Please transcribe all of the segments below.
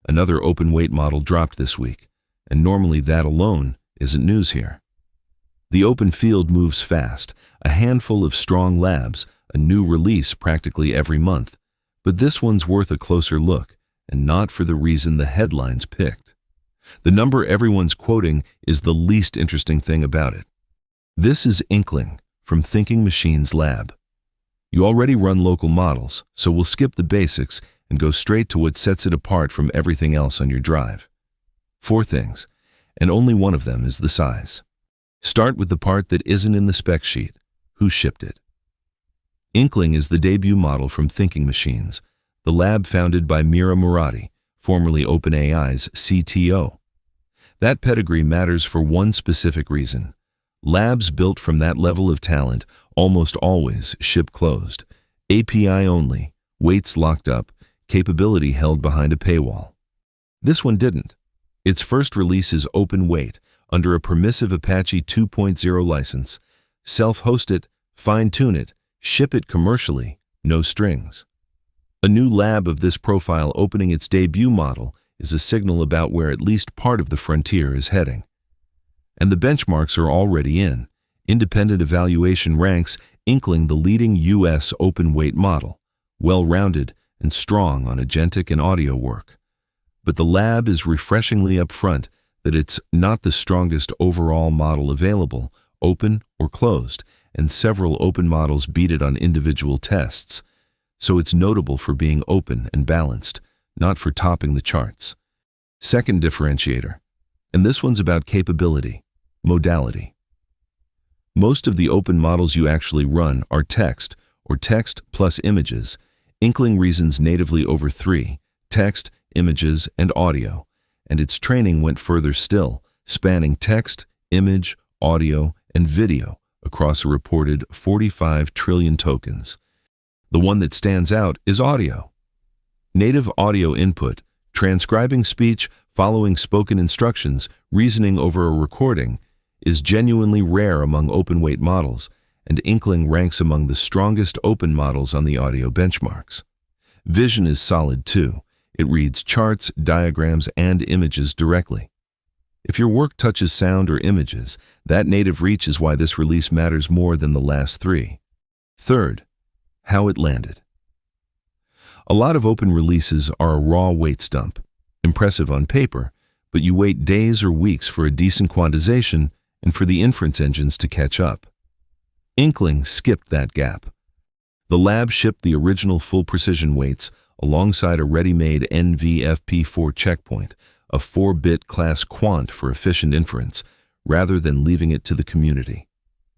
Another open weight model dropped this week, and normally that alone isn't news here. The open field moves fast, a handful of strong labs, a new release practically every month. But this one's worth a closer look, and not for the reason the headlines picked. The number everyone's quoting is the least interesting thing about it. This is Inkling from Thinking Machines Lab. You already run local models, so we'll skip the basics and go straight to what sets it apart from everything else on your drive. 4 things, and only one of them is the size. Start with the part that isn't in the spec sheet. Who shipped it? Inkling is the debut model from Thinking Machines, the lab founded by Mira Murati, formerly OpenAI's CTO. That pedigree matters for one specific reason. Labs built from that level of talent almost always ship closed, API only, weights locked up, capability held behind a paywall. This one didn't. Its first release is open weight, under a permissive Apache 2.0 license. Self-host it, fine-tune it, ship it commercially, no strings. A new lab of this profile opening its debut model is a signal about where at least part of the frontier is heading. And the benchmarks are already in. Independent evaluation ranks Inkling the leading U.S. open weight model, well-rounded and strong on agentic and audio work. But the lab is refreshingly upfront that it's not the strongest overall model available, open or closed, and several open models beat it on individual tests. So it's notable for being open and balanced, not for topping the charts. Second differentiator, and this one's about capability, modality. Most of the open models you actually run are text, or text plus images. Inkling reasons natively over 3, text, images, and audio, and its training went further still, spanning text, image, audio, and video across a reported 45 trillion tokens. The one that stands out is audio. Native audio input, transcribing speech, following spoken instructions, reasoning over a recording, is genuinely rare among open weight models, and Inkling ranks among the strongest open models on the audio benchmarks. Vision is solid too. It reads charts, diagrams, and images directly. If your work touches sound or images, that native reach is why this release matters more than the last 3. Third, how it landed. A lot of open releases are a raw weights dump. Impressive on paper, but you wait days or weeks for a decent quantization and for the inference engines to catch up. Inkling skipped that gap. The lab shipped the original full precision weights alongside a ready-made NVFP4 checkpoint, a 4-bit class quant for efficient inference, rather than leaving it to the community.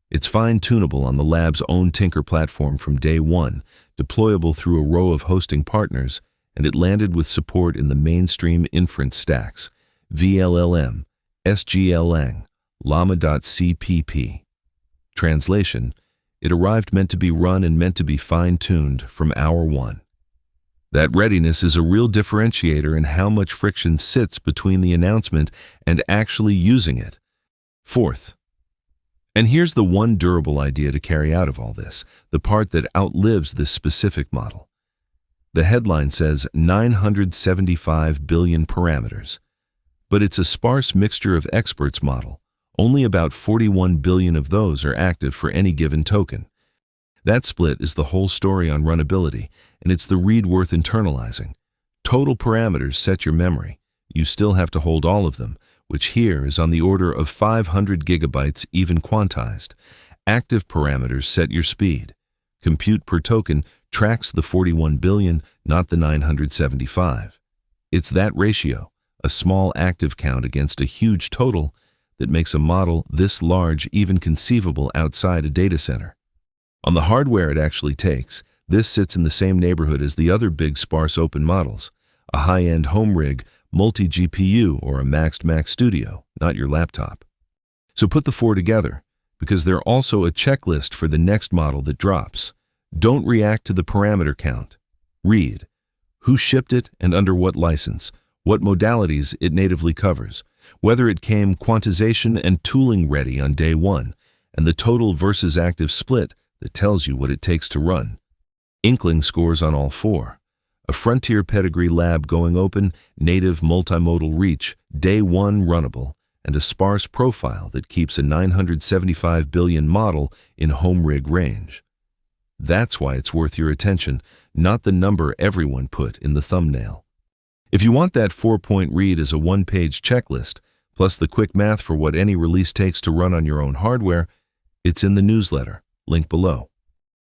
It's fine-tunable on the lab's own Tinker platform from day one, deployable through a row of hosting partners, and it landed with support in the mainstream inference stacks, VLLM, SGLang, Llama.cpp. Translation: it arrived meant to be run and meant to be fine-tuned from hour one. That readiness is a real differentiator in how much friction sits between the announcement and actually using it. Fourth, and here's the one durable idea to carry out of all this, the part that outlives this specific model. The headline says 975 billion parameters, but it's a sparse mixture of experts model. Only about 41 billion of those are active for any given token. That split is the whole story on runnability, and it's the read worth internalizing. Total parameters set your memory. You still have to hold all of them, which here is on the order of 500 gigabytes even quantized. Active parameters set your speed. Compute per token tracks the 41 billion, not the 975. It's that ratio, a small active count against a huge total, that makes a model this large even conceivable outside a data center. On the hardware it actually takes, this sits in the same neighborhood as the other big sparse open models, a high-end home rig, multi-GPU, or a maxed Mac Studio, not your laptop. So put the 4 together, because they're also a checklist for the next model that drops. Don't react to the parameter count. Read who shipped it and under what license, what modalities it natively covers, whether it came quantization and tooling ready on day one, and the total versus active split that tells you what it takes to run. Inkling scores on all 4. A frontier pedigree lab going open, native multimodal reach, day one runnable, and a sparse profile that keeps a 975 billion model in home rig range. That's why it's worth your attention, not the number everyone put in the thumbnail. If you want that 4-point read as a one-page checklist, plus the quick math for what any release takes to run on your own hardware, it's in the newsletter, link below.